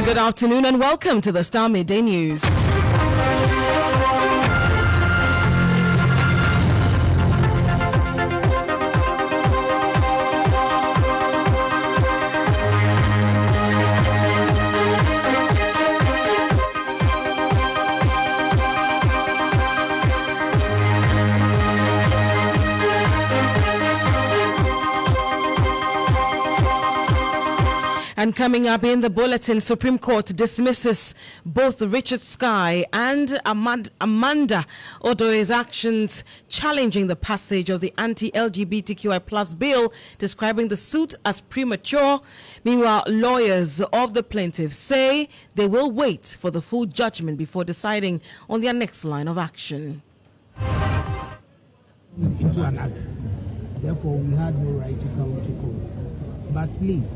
Good afternoon and welcome to the Star Midday News. And coming up in the bulletin, Supreme Court dismisses both Richard Sky and Amanda Odoe's actions challenging the passage of the anti-LGBTQI plus bill, describing the suit as premature. Meanwhile, lawyers of the plaintiffs say they will wait for the full judgment before deciding on their next line of action. Into an act. Therefore, we had no right to come to court. But please,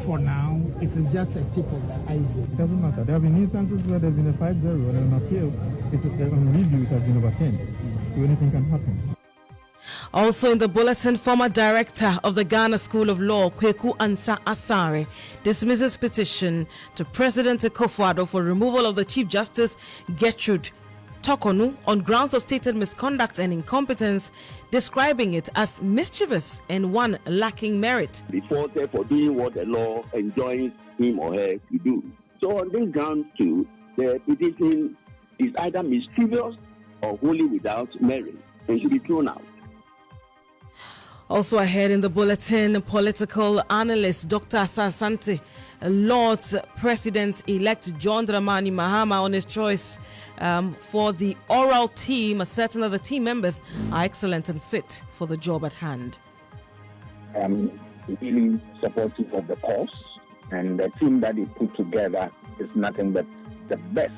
for now, it is just a tip of the iceberg. It doesn't matter. There have been instances where there's been a 5-0 and an appeal. On review, it has been overturned. So anything can happen. Also in the bulletin, former director of the Ghana School of Law, Kweku Ansa Asare, dismisses petition to President Akufo-Addo for removal of the Chief Justice Gertrude Tokonu on grounds of stated misconduct and incompetence, describing it as mischievous and one lacking merit. Before for doing what the law enjoins him or her to do. So on this grounds too, the petition is either mischievous or wholly without merit and should be thrown out. Also ahead in the bulletin, political analyst Dr. Asante Lord's President-elect John Dramani Mahama on his choice for the oral team, asserting that the team members are excellent and fit for the job at hand. I'm really supportive of the cause, and the team that he put together is nothing but the best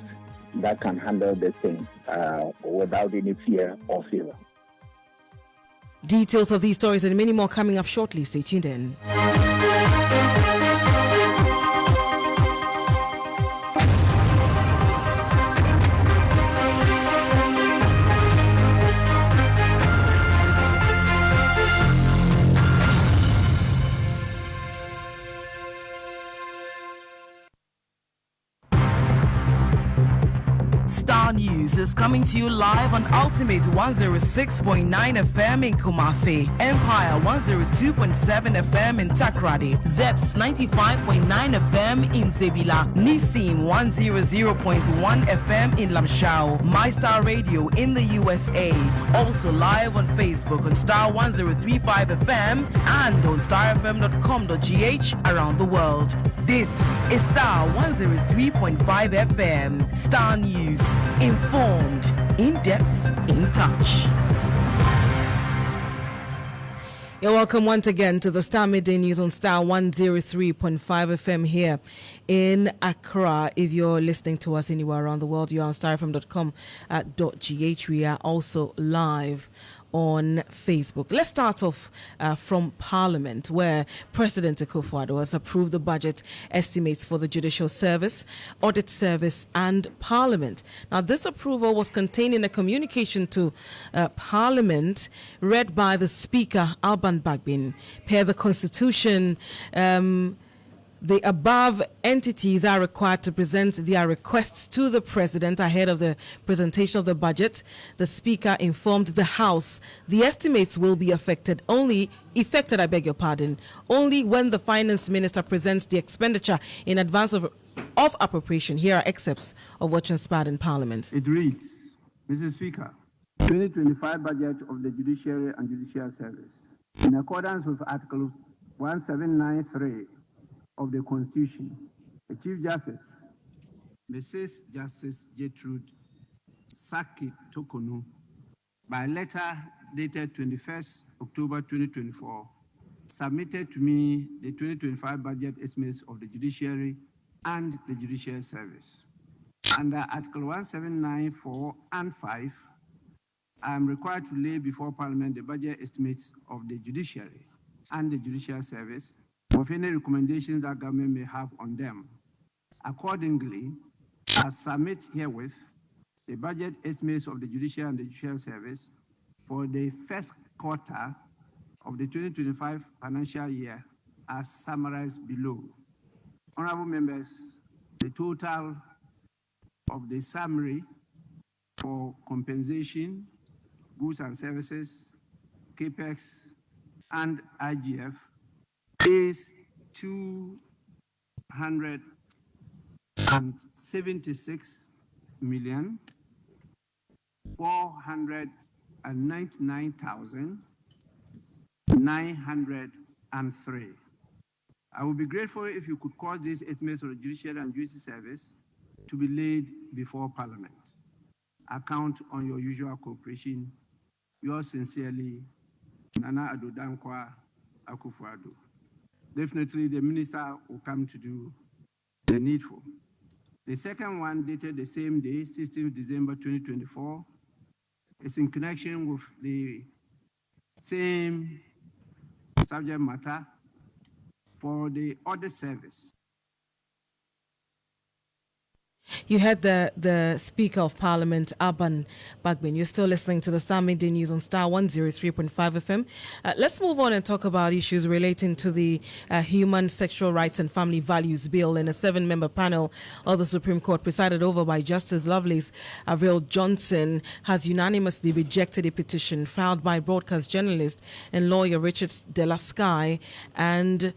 that can handle this thing without any fear or favor. Details of these stories and many more coming up shortly. Stay tuned in. Star News is coming to you live on Ultimate 106.9 FM in Kumasi, Empire 102.7 FM in Takrady, Zeps 95.9 FM in Zebila, Nissim 100.1 FM in Lamshao, My Star Radio in the USA, also live on Facebook on Star 103.5 FM and on starfm.com.gh around the world. This is Star 103.5 FM, Star News. Informed, in depth, in touch. You're welcome once again to the Star Midday News on Star 103.5 FM here in Accra. If you're listening to us anywhere around the world, you're on starfm.com.gh. We are also live on Facebook. Let's start off from Parliament, where President Akufo-Addo has approved the budget estimates for the Judicial Service, Audit Service and Parliament. Now, this approval was contained in a communication to Parliament read by the Speaker, Alban Bagbin. Per the Constitution, the above entities are required to present their requests to the President ahead of the presentation of the budget. The Speaker informed the House the estimates will be affected only when the Finance Minister presents the expenditure in advance of appropriation. Here are excerpts of what transpired in Parliament. It reads, Mr. Speaker, 2025 budget of the Judiciary and Judicial Service. In accordance with Article 1793 of the Constitution, the Chief Justice, Mrs. Justice Gertrude Saki Tokonu, by letter dated 21st October 2024, submitted to me the 2025 budget estimates of the Judiciary and the Judicial Service. Under Article 1794 and 5, I am required to lay before Parliament the budget estimates of the Judiciary and the Judicial Service of any recommendations that government may have on them. Accordingly, I submit herewith the budget estimates of the Judicial and the Judicial Service for the first quarter of the 2025 financial year as summarized below. Honorable members, total of the summary for compensation, goods and services, capex, and IGF is 276,499,903. I would be grateful if you could cause these estimates of the Judiciary and Justice Service to be laid before Parliament. I count on your usual cooperation. Yours sincerely, Nana Addo Dankwa Akufo-Addo. Definitely, the minister will come to do the needful. The second one, dated the same day, 16th December 2024, is in connection with the same subject matter for the audit service. You heard the Speaker of Parliament, Aban Bagbin. You're still listening to the Star Midday News on Star 103.5 FM. Let's move on and talk about issues relating to the Human Sexual Rights and Family Values Bill. In a 7-member panel of the Supreme Court, presided over by Justice Lovelace Averill Johnson, has unanimously rejected a petition filed by broadcast journalist and lawyer Richard Delasky and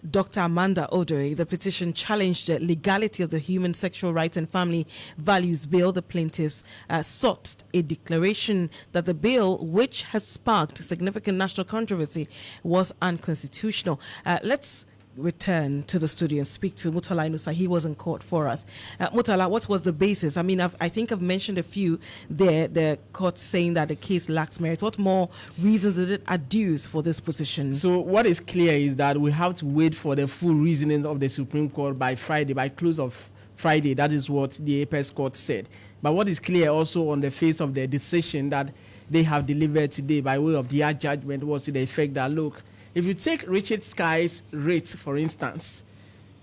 Dr. Amanda Odoy. The petition challenged the legality of the Human Sexual Rights and Family Values Bill. The plaintiffs sought a declaration that the bill, which has sparked significant national controversy, was unconstitutional. Let's return to the studio and speak to Murtala Inusa. He was in court for us. Murtala, what was the basis? I mean, I think I've mentioned a few there. The court saying that the case lacks merit. What more reasons did it adduce for this position? So what is clear is that we have to wait for the full reasoning of the Supreme Court by Friday, by close of Friday. That is what the Apex Court said. But what is clear also on the face of the decision that they have delivered today by way of their judgment was to the effect that, look, if you take Richard Sky's rate, for instance,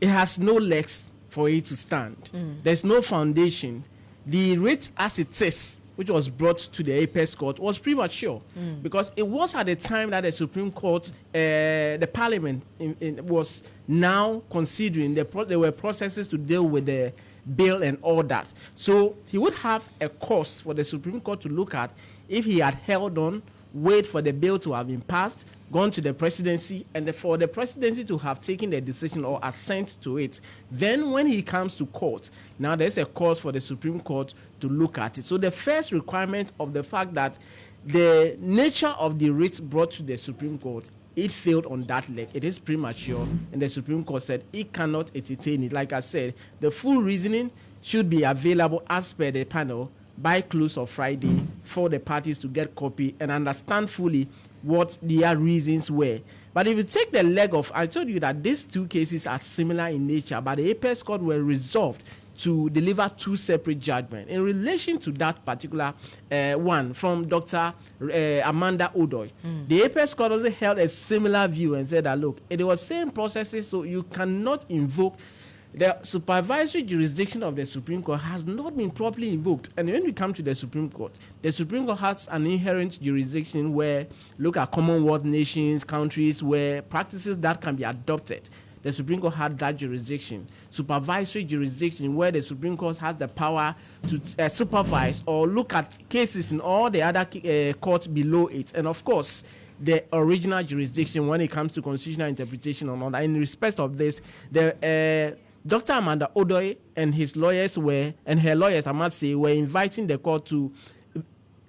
it has no legs for it to stand. There's no foundation. The rate as it is, which was brought to the Apex Court, was premature because it was at the time that the Supreme Court, the Parliament was now considering there were processes to deal with the bill and all that. So he would have a course for the Supreme Court to look at if he had held on, wait for the bill to have been passed, gone to the presidency, and for the presidency to have taken the decision or assent to it. Then when he comes to court, now there's a cause for the Supreme Court to look at it. So the first requirement of the fact that the nature of the writ brought to the Supreme Court, it failed on that leg. It is premature, and the Supreme Court said it cannot entertain it. Like I said, the full reasoning should be available as per the panel by close of Friday for the parties to get copy and understand fully what their reasons were. But if you take the leg of, I told you that these two cases are similar in nature, but the Apex Court were resolved to deliver two separate judgments. In relation to that particular one from Dr. Amanda Odoy, the Apex Court also held a similar view and said that, look, it was same processes, so you cannot invoke the supervisory jurisdiction of the Supreme Court has not been properly invoked. And when we come to the Supreme Court has an inherent jurisdiction where, look at Commonwealth nations, countries, where practices that can be adopted. The Supreme Court had that jurisdiction. Supervisory jurisdiction where the Supreme Court has the power to supervise or look at cases in all the other courts below it. And of course, the original jurisdiction when it comes to constitutional interpretation or not. In respect of this, the Dr. Amanda Odoy and his lawyers and her lawyers, I must say, were inviting the court to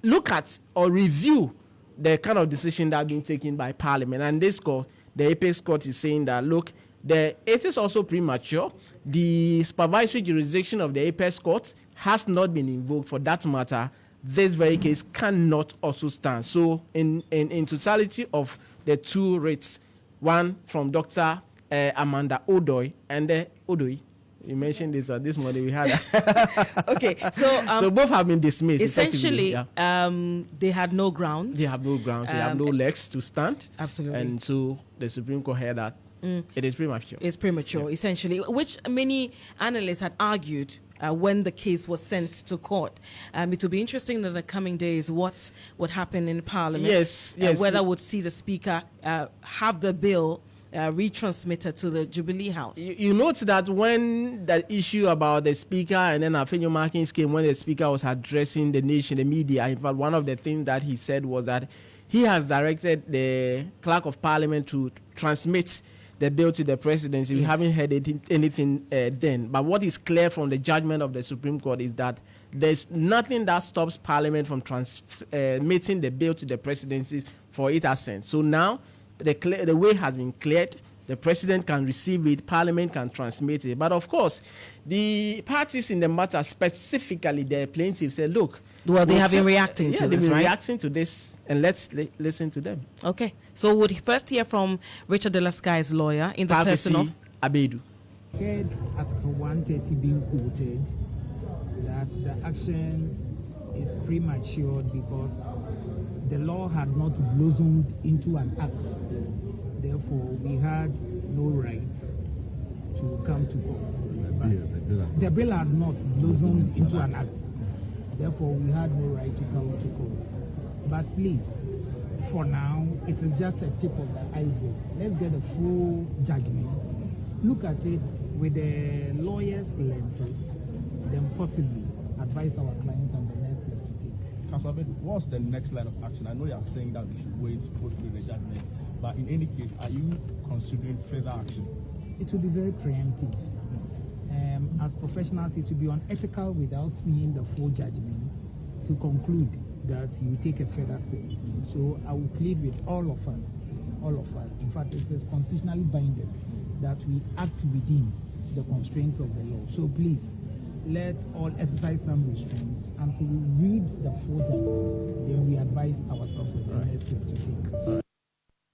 look at or review the kind of decision that has been taken by Parliament. And this court, the Apex Court, is saying that, look, it is also premature. The supervisory jurisdiction of the Apex Court has not been invoked. For that matter, this very case cannot also stand. So in totality of the two writs, one from Dr. Amanda Odoy and Odoy. You mentioned this morning we had. Okay, so both have been dismissed. Essentially, they had no grounds. They have no grounds. They have no legs to stand. Absolutely. And so the Supreme Court heard that it is premature. It's premature, essentially, which many analysts had argued when the case was sent to court. It will be interesting in the coming days what would happen in Parliament. Yes. Whether would see the Speaker have the bill retransmitted to the Jubilee House. You note that when the issue about the speaker and then Afenyo Markins came, when the speaker was addressing the nation, the media, in fact, one of the things that he said was that he has directed the clerk of parliament to transmit the bill to the presidency. We haven't heard anything then. But what is clear from the judgment of the Supreme Court is that there's nothing that stops parliament from transmitting the bill to the presidency for its assent. So now the way has been cleared. The president can receive it, parliament can transmit it. But of course, the parties in the matter, specifically the plaintiffs, say, look. Well, they have been reacting to this, they've been right? reacting to this, and let's listen to them. Okay. So we'll first hear from Richard De La Sky's lawyer in the person of Abedu. Heard Article 130 being quoted that the action is premature because the law had not blossomed into an act. Therefore, we had no right to come to court. The bill had not blossomed into an act. Therefore, we had no right to come to court. But please, for now, it is just a tip of the iceberg. Let's get a full judgment. Look at it with the lawyer's lenses, then possibly advise our clients on the next step to take. Councillor, what's the next line of action? I know you are saying that we should wait to go through the judgment, but in any case, are you considering further action? It will be very preemptive. As professionals, it will be unethical without seeing the full judgment to conclude that you take a further step. So I will plead with all of us. In fact, it is constitutionally binding that we act within the constraints of the law. So please, let's all exercise some restraint until we read the full judgment. Then we advise ourselves of the next step to take.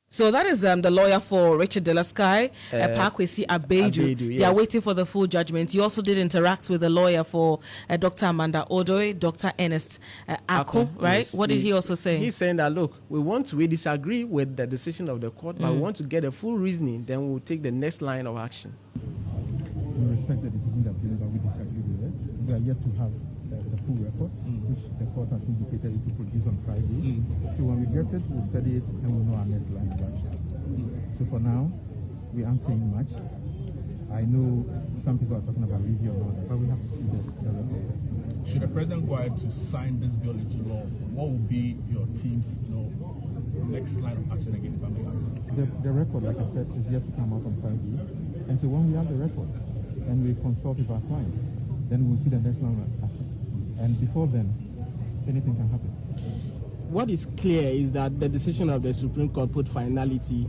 So that is the lawyer for Richard De La Sky, Pakwesi Abedu. Yes. They are waiting for the full judgment. You also did interact with the lawyer for Dr. Amanda Odoi, Dr. Ernest Ako, right? Yes. What did he also say? He's saying that, look, we disagree with the decision of the court, but we want to get a full reasoning, then we'll take the next line of action. We respect the decision that but we disagree with it. We are yet to have the full record, which the court has indicated it to produce on Friday. So when we get it, we'll study it and we'll know our next line of action. So for now, we aren't saying much. I know some people are talking about review and all that, but we have to see the record first. Should the president go ahead to sign this bill into law, what will be your team's next line of action against the family action? The record, like I said, is yet to come out on Friday. And so when we have the record and we consult with our clients, then we'll see the next line of action. And before then, anything can happen. What is clear is that the decision of the Supreme Court put finality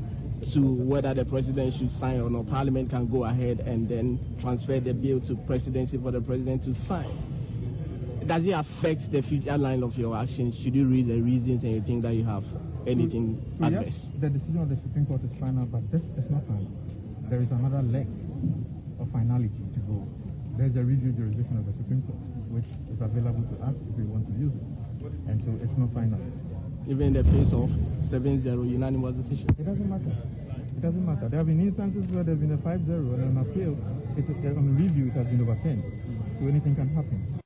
to whether the president should sign or not. Parliament can go ahead and then transfer the bill to presidency for the president to sign. Does it affect the future line of your action? Should you read the reasons and you think that you have anything so adverse? Yes, the decision of the Supreme Court is final, but this is not final. There is another leg of finality to go. There's a review jurisdiction of the Supreme Court, which is available to us if we want to use it. And so it's not final. Even in the face of 7-0 unanimous decision? It doesn't matter. It doesn't matter. There have been instances where there have been a 5-0 and an appeal. On a review, it has been overturned. So anything can happen.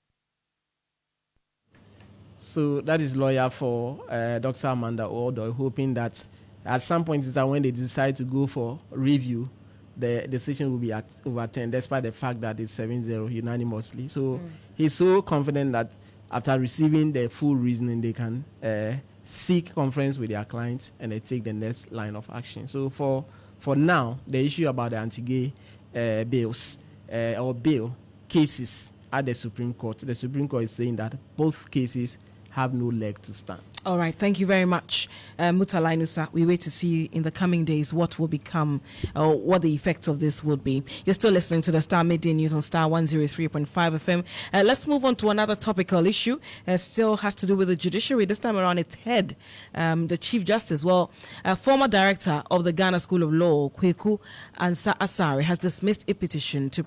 So that is lawyer for Dr. Amanda Odoi, hoping that at some point in time when they decide to go for review, the decision will be overturned, despite the fact that it's 7-0 unanimously. So he's so confident that after receiving the full reasoning, they can seek conference with their clients and they take the next line of action. So for now, the issue about the anti-gay bills or bill cases at the Supreme Court is saying that both cases have no leg to stand. All right, thank you very much, Mutala Inusa. We wait to see in the coming days what will become, or what the effects of this would be. You're still listening to the Star Midday News on Star 103.5 FM. Let's move on to another topical issue. Still has to do with the judiciary. This time around, its head, the Chief Justice. Well, former director of the Ghana School of Law, Kweku Asare, has dismissed a petition to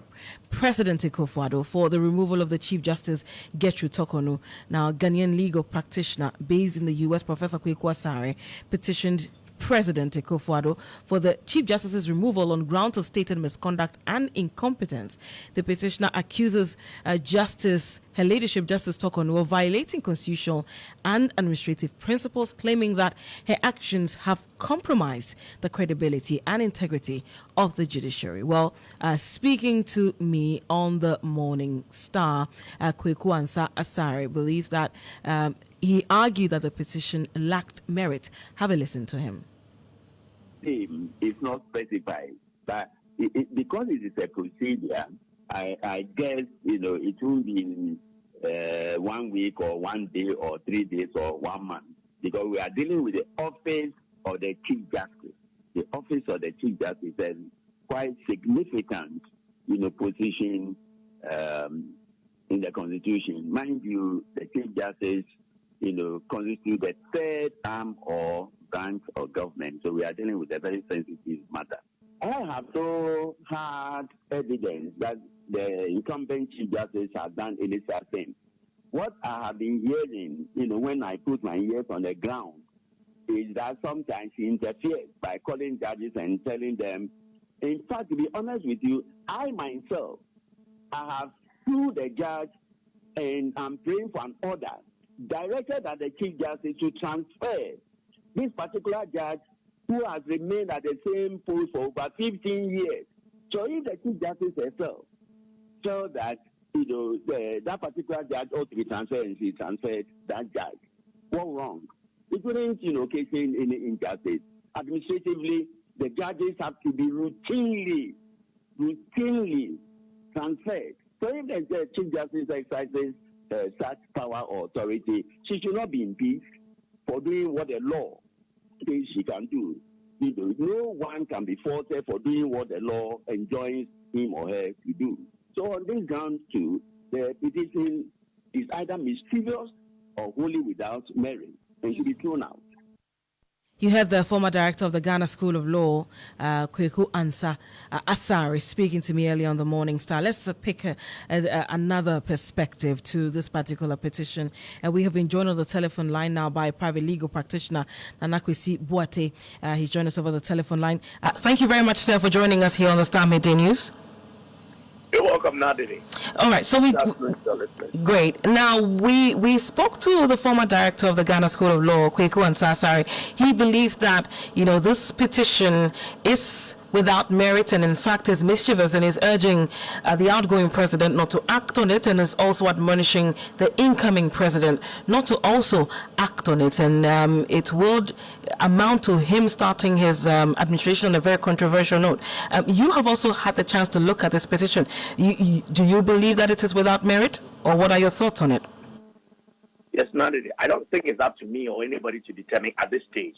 President Akufo-Addo for the removal of the Chief Justice Gertrude Tokonu. Now, Ghanaian legal practitioner based in the U.S., Professor Kweku Asare, petitioned President Akufo-Addo for the Chief Justice's removal on grounds of stated misconduct and incompetence. The petitioner accuses Justice her leadership, Justice Tokon, were violating constitutional and administrative principles, claiming that her actions have compromised the credibility and integrity of the judiciary. Well, speaking to me on the Morning Star, Kweku Ansah believes that he argued that the petition lacked merit. Have a listen to him. It's not specified, but because it is a procedure, I guess it will be in 1 week or 1 day or 3 days or 1 month, because we are dealing with the office of the Chief Justice. The office of the Chief Justice is quite significant, position in the Constitution. Mind you, the Chief Justice, constitutes the third arm or branch of government. So we are dealing with a very sensitive matter. I have so hard evidence that the incumbent Chief Justice has done any such thing. What I have been hearing, when I put my ears on the ground, is that sometimes he interferes by calling judges and telling them. In fact, to be honest with you, I myself, I have sued the judge and I'm praying for an order directed at the Chief Justice to transfer this particular judge who has remained at the same post for over 15 years. So if the Chief Justice herself felt that that particular judge ought to be transferred and she transferred that judge, what wrong? It wouldn't, occasion any injustice. Administratively, the judges have to be routinely transferred. So if the Chief Justice exercises such power or authority, she should not be impeached for doing what the law says she can do. No one can be faulted for doing what the law enjoins him or her to do. So on this ground too, the petition is either mischievous or wholly without merit and should be thrown out. You heard the former director of the Ghana School of Law, Kweku Ansah, speaking to me earlier on the Morning Star. Let's pick another perspective to this particular petition. We have been joined on the telephone line now by a private legal practitioner, Nanakwesi Boate. He's joined us over the telephone line. Thank you very much, sir, for joining us here on the Star Midday News. You're welcome, Nadine. All right, so great. Now we spoke to the former director of the Ghana School of Law, Kweku Ansah. He believes that this petition is without merit and in fact is mischievous, and is urging the outgoing president not to act on it, and is also admonishing the incoming president not to also act on it, and it would amount to him starting his administration on a very controversial note. You have also had the chance to look at this petition. Do you believe that it is without merit, or what are your thoughts on it? Yes, Nandini, I don't think it's up to me or anybody to determine at this stage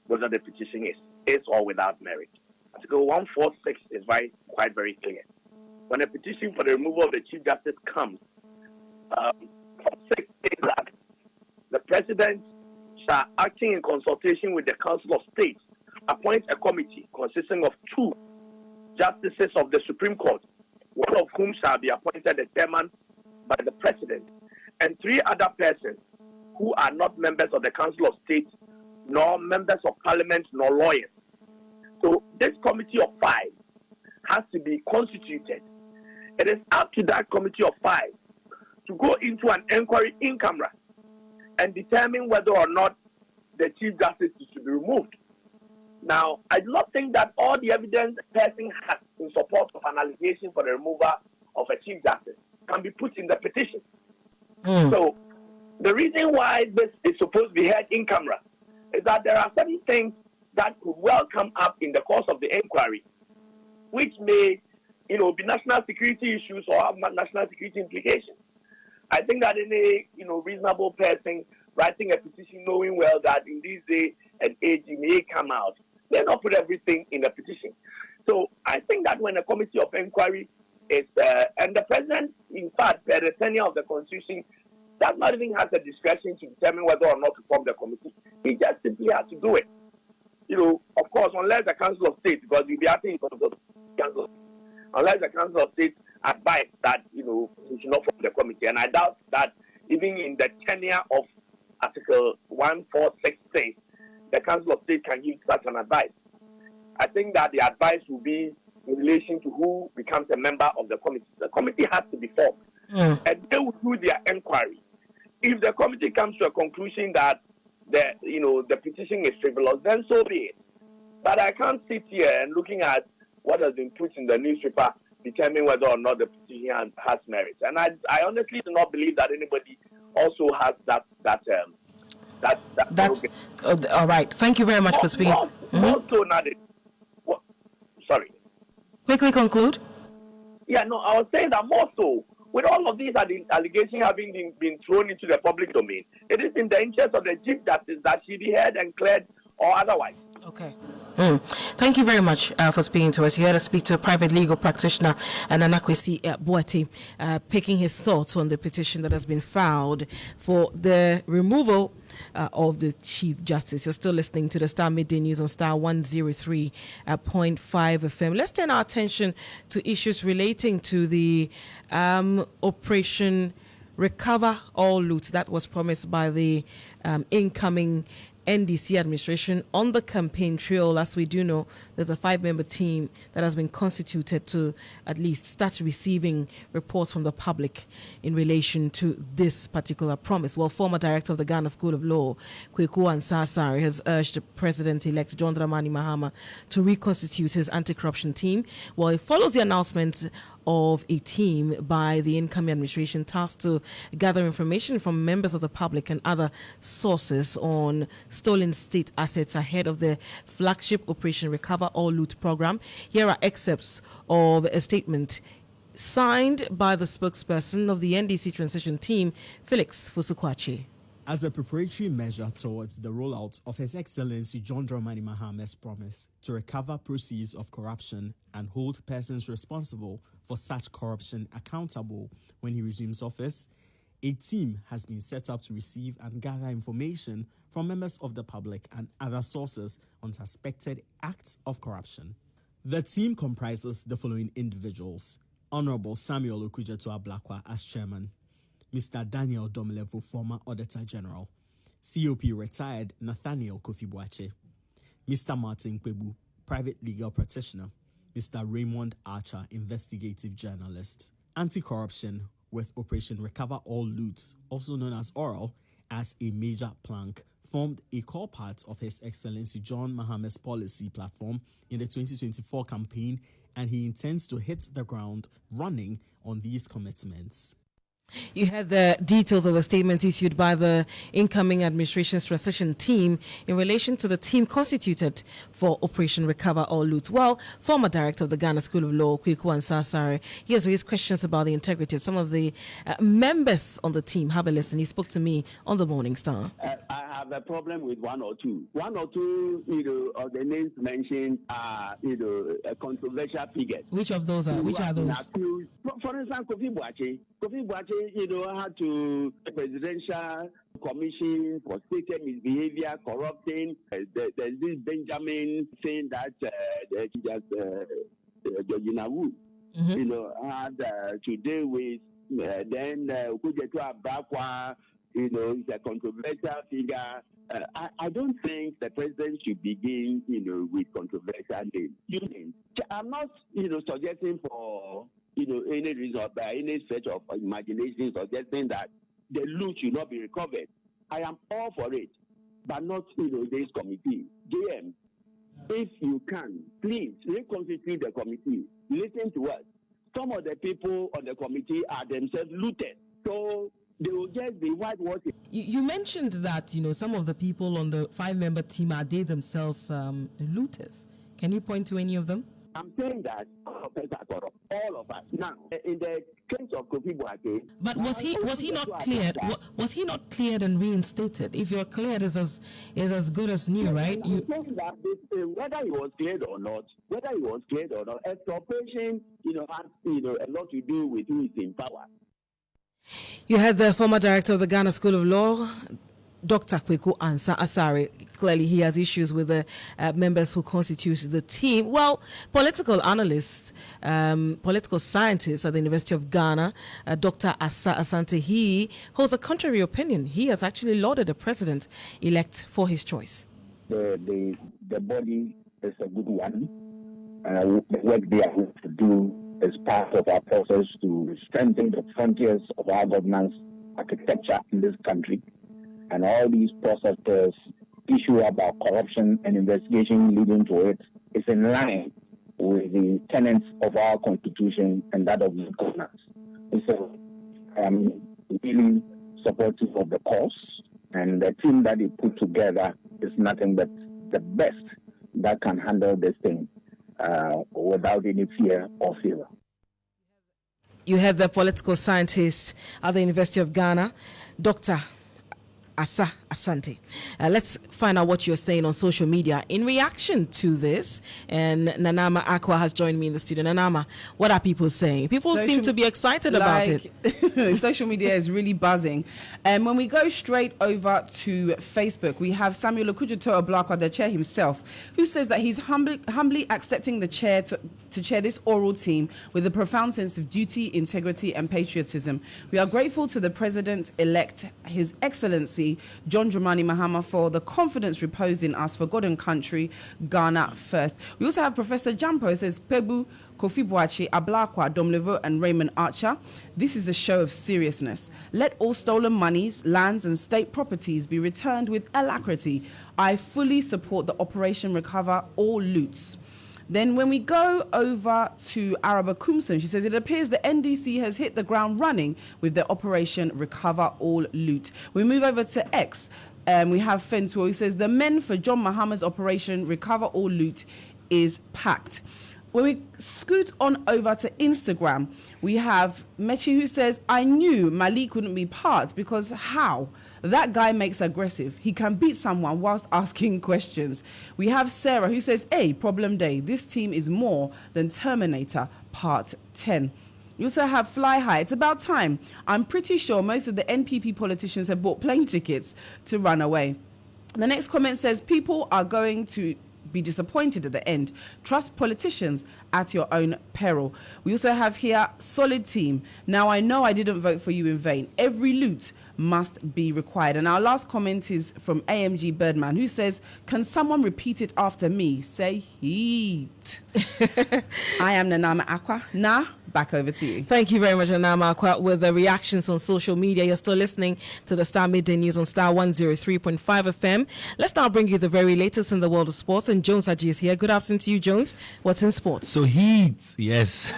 whether the petition is or without merit. Article 146 is quite very clear. When a petition for the removal of the Chief Justice comes, 6 says that the President shall, acting in consultation with the Council of State, appoint a committee consisting of 2 justices of the Supreme Court, one of whom shall be appointed the chairman by the President, and 3 other persons who are not members of the Council of State, nor members of Parliament, nor lawyers. So this committee of 5 has to be constituted. It is up to that committee of 5 to go into an inquiry in camera and determine whether or not the Chief Justice should be removed. Now, I do not think that all the evidence a person has in support of an allegation for the removal of a Chief Justice can be put in the petition. So the reason why this is supposed to be heard in camera is that there are certain things that could well come up in the course of the inquiry, which may, be national security issues or have national security implications. I think that any, reasonable person writing a petition knowing well that in this day and age it may come out, they not put everything in the petition. So I think that when a committee of inquiry is, and the president, in fact, per the tenure of the Constitution, that not even has the discretion to determine whether or not to form the committee. He just simply has to do it. Of course, unless the Council of State, because you'll be acting in Council of State, unless the Council of State advise that, he should not form the committee. And I doubt that even in the tenure of Article 146, the Council of State can give such an advice. I think that the advice will be in relation to who becomes a member of the committee. The committee has to be formed. and they will do their inquiry. If the committee comes to a conclusion that the petition is frivolous, then so be it. But I can't sit here and looking at what has been put in the newspaper determine whether or not the petition has merit. And I honestly do not believe that anybody also has that. That's all right. Thank you very much for speaking. Sorry. Quickly conclude. Yeah, no, I was saying that more so, with all of these allegations having been thrown into the public domain, it is in the interest of the Chief Justice that she be heard and cleared or otherwise. Okay. Thank you very much for speaking to us. You had to speak to a private legal practitioner, and Anakwesi Boati, picking his thoughts on the petition that has been filed for the removal of the Chief Justice. You're still listening to the Star Midday News on Star 103.5 FM. Let's turn our attention to issues relating to the Operation Recover All Loot that was promised by the incoming NDC administration on the campaign trail. As we do know, there's a 5-member team that has been constituted to at least start receiving reports from the public in relation to this particular promise. Well, former director of the Ghana School of Law, Kweku Ansah, has urged President-elect John Dramani Mahama to reconstitute his anti-corruption team. Well, it follows the announcement of a team by the incoming administration tasked to gather information from members of the public and other sources on stolen state assets ahead of the flagship Operation Recover All Loot program. Here are excerpts of a statement signed by the spokesperson of the NDC transition team, Felix Fusukwachi. As a preparatory measure towards the rollout of His Excellency John Dramani Mahama's promise to recover proceeds of corruption and hold persons responsible for such corruption accountable when he resumes office, a team has been set up to receive and gather information from members of the public and other sources on suspected acts of corruption. The team comprises the following individuals: Honorable Samuel Okujeto Ablakwa as chairman, Mr. Daniel Domilevo, former Auditor General, COP retired Nathaniel Kofi Boache, Mr. Martin Kwebu, private legal practitioner, Mr. Raymond Archer, investigative journalist. Anti-corruption with Operation Recover All Loot, also known as ORAL, as a major plank, formed a core part of His Excellency John Mahama's policy platform in the 2024 campaign, and he intends to hit the ground running on these commitments. You had the details of the statement issued by the incoming administration's transition team in relation to the team constituted for Operation Recover All Loot. Well, former director of the Ghana School of Law, Kweku Ansah, he has raised questions about the integrity of some of the members on the team. Have a listen. He spoke to me on the Morning Star. I have a problem with one or two. One or two, of the names mentioned are, a controversial figure. Which of those are? Which are those? For instance, Kofi Boache, had to the presidential commission for state misbehavior, corrupting. There's this Benjamin saying that Georgina Wu, had to deal with. Then Okujeto Ablakwa, is a controversial figure. I don't think the president should begin, with controversial names. I'm not, suggesting for any reason by any stretch of imagination suggesting that the loot should not be recovered. I am all for it, but not this committee. JM, if you can, please reconstitute the committee. Listen to us. Some of the people on the committee are themselves looted, so they will just be whitewashing. You mentioned that some of the people on the 5-member team are they themselves looters. Can you point to any of them? I'm saying that all of us are corrupt. All of us. Now, in the case of Kofi Boache, but was he not cleared? Was he not cleared and reinstated? If you're cleared, is as good as new, right? I'm saying that whether he was cleared or not, expropriation, has a lot to do with who is in power. You had the former director of the Ghana School of Law, Dr. Kweku Ansah. Clearly, he has issues with the members who constitute the team. Well, political analyst, political scientist at the University of Ghana, Dr. Asa Asante, he holds a contrary opinion. He has actually lauded the president-elect for his choice. The body is a good one. The work they are going to do is part of our process to strengthen the frontiers of our governance architecture in this country. And all these processes, issue about corruption and investigation leading to it, is in line with the tenets of our constitution and that of the governance. And so I'm really supportive of the cause, and the team that he put together is nothing but the best that can handle this thing without any fear or favor. You have the political scientist at the University of Ghana, Dr. Asa Asante. Let's find out what you're saying on social media in reaction to this. And Nanama Aqua has joined me in the studio. Nanama, what are people saying? People seem to be excited about it. Social media is really buzzing. And when we go straight over to Facebook, we have Samuel Okujuto Oblakwa, the chair himself, who says that he's humbly accepting the chair to chair this oral team with a profound sense of duty, integrity, and patriotism. We are grateful to the President-elect, His Excellency John Dramani Mahama, for the confidence reposed in us for God and country, Ghana first. We also have Professor Jampo, who says, Pebu, Kofi Boachi, Ablakwa, Domlevo, and Raymond Archer. This is a show of seriousness. Let all stolen monies, lands, and state properties be returned with alacrity. I fully support the Operation Recover All Loots. Then when we go over to Araba Kumson, she says, it appears the NDC has hit the ground running with the Operation Recover All Loot. We move over to X. We have Fentuo, who says, the men for John Mahama's Operation Recover All Loot is packed. When we scoot on over to Instagram, we have Mechi, who says, I knew Malik wouldn't be part because how? That guy makes aggressive. He can beat someone whilst asking questions. We have Sarah, who says, hey, problem day. This team is more than Terminator Part 10. You also have Fly High. It's about time. I'm pretty sure most of the NPP politicians have bought plane tickets to run away. The next comment says, people are going to be disappointed at the end. Trust politicians at your own peril. We also have here, solid team. Now I know I didn't vote for you in vain. Every loot must be required. And our last comment is from AMG Birdman, who says, can someone repeat it after me? Say heat. I am Nanama Aqua. Back over to you. Thank you very much, Nanama Aqua, with the reactions on social media. You're still listening to the Star Midday News on Star 103.5 FM. Let's now bring you the very latest in the world of sports. And Jones Haji is here. Good afternoon to you, Jones. What's in sports? So heat, yes.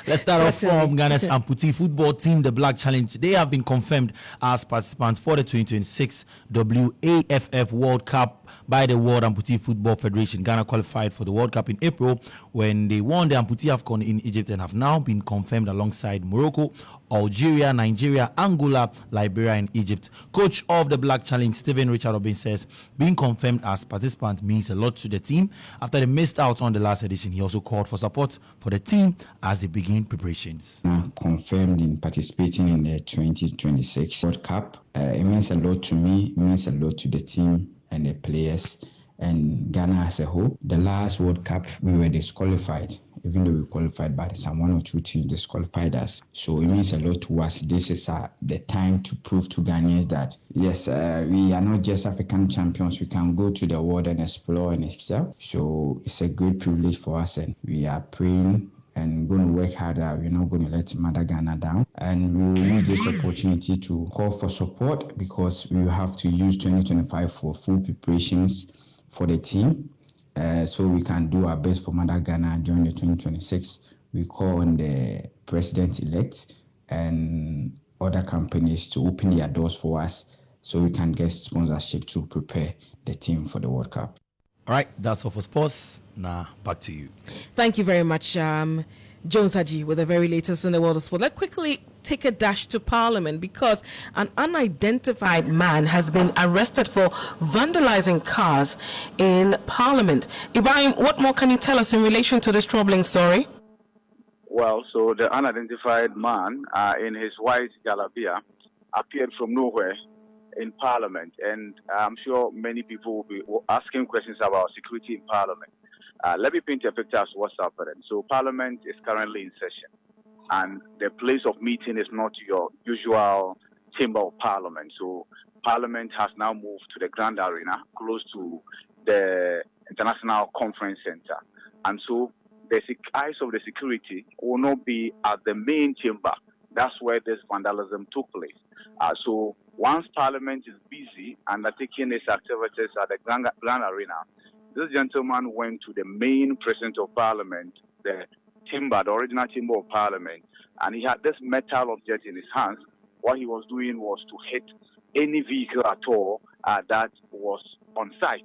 Let's start off from Ghana's amputee football team, the Black Challenge. They have been confirmed as participants for the 2026 WAFF World Cup by the World Amputee Football Federation. Ghana qualified for the World Cup in April when they won the Amputee AFCON in Egypt and have now been confirmed alongside Morocco, Algeria, Nigeria, Angola, Liberia, and Egypt. Coach of the Black Challenge, Stephen Richard Obin, says being confirmed as participant means a lot to the team. After they missed out on the last edition, he also called for support for the team as they begin preparations. Confirmed in participating in the 2026 World Cup. It means a lot to me, it means a lot to the team and the players and Ghana as a whole. The last World Cup, we were disqualified, even though we qualified, but some one or two teams disqualified us. So it means a lot to us. This is the time to prove to Ghanaians that, yes, we are not just African champions. We can go to the world and explore and excel. So it's a great privilege for us, and we are praying and going to work harder. We're not going to let Mother Ghana down. And we will use this opportunity to call for support, because we will have to use 2025 for full preparations for the team. So we can do our best for Mother Ghana during the 2026. We call on the President-elect and other companies to open their doors for us so we can get sponsorship to prepare the team for the World Cup. All right, that's all for sports. Now, back to you. Thank you very much, Jones Haji, with the very latest in the world of sport. Let's quickly take a dash to Parliament, because an unidentified man has been arrested for vandalizing cars in Parliament. Ibrahim, what more can you tell us in relation to this troubling story? Well, so the unidentified man in his white jalabia appeared from nowhere in Parliament, and I'm sure many people will be asking questions about security in Parliament. Let me paint a picture as what's happening. So Parliament is currently in session, and the place of meeting is not your usual chamber of Parliament. So Parliament has now moved to the Grand Arena, close to the International Conference Center. And so the eyes of the security will not be at the main chamber. That's where this vandalism took place. So once Parliament is busy undertaking its activities at the Grand Arena, this gentleman went to the main precinct of Parliament, the chamber, the original chamber of Parliament, and he had this metal object in his hands. What he was doing was to hit any vehicle at all that was on site,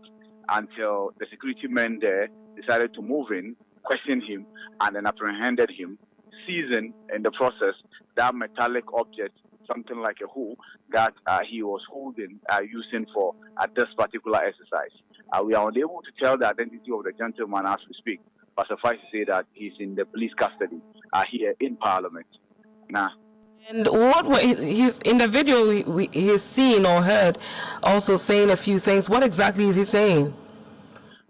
until the security men there decided to move in, question him, and then apprehended him, seizing in the process that metallic object, something like a hoe, that he was holding, using for this particular exercise. We are unable to tell the identity of the gentleman as we speak, but suffice to say that he's in the police custody here in Parliament. Now, and he's in the video, he's seen or heard also saying a few things. What exactly is he saying?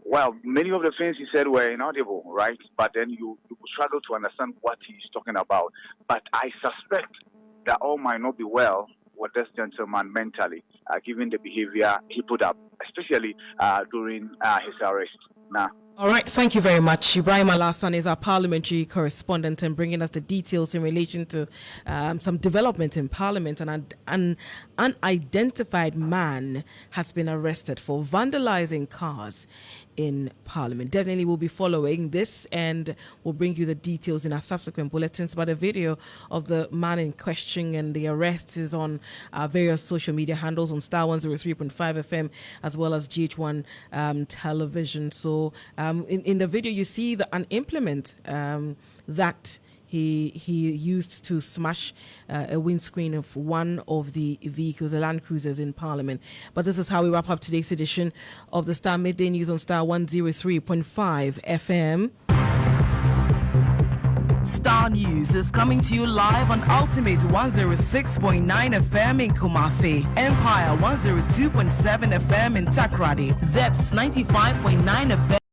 Well, many of the things he said were inaudible, right? But then you struggle to understand what he's talking about. But I suspect that all might not be well with this gentleman mentally, given the behavior he put up, especially during his arrest. Now, all right, thank you very much. Ibrahim Alassan is our parliamentary correspondent and bringing us the details in relation to some development in Parliament. And an unidentified man has been arrested for vandalizing cars in Parliament. Definitely we'll be following this and we'll bring you the details in our subsequent bulletins. But a video of the man in question and the arrest is on our various social media handles on Starr 103.5 FM as well as GH1 television. So in the video you see an implement that he used to smash a windscreen of one of the vehicles, the Land Cruisers in Parliament. But this is how we wrap up today's edition of the Starr Midday News on Starr 103.5 FM. Starr News is coming to you live on Ultimate 106.9 FM in Kumasi, Empire 102.7 FM in Takrady, Zeps 95.9 FM.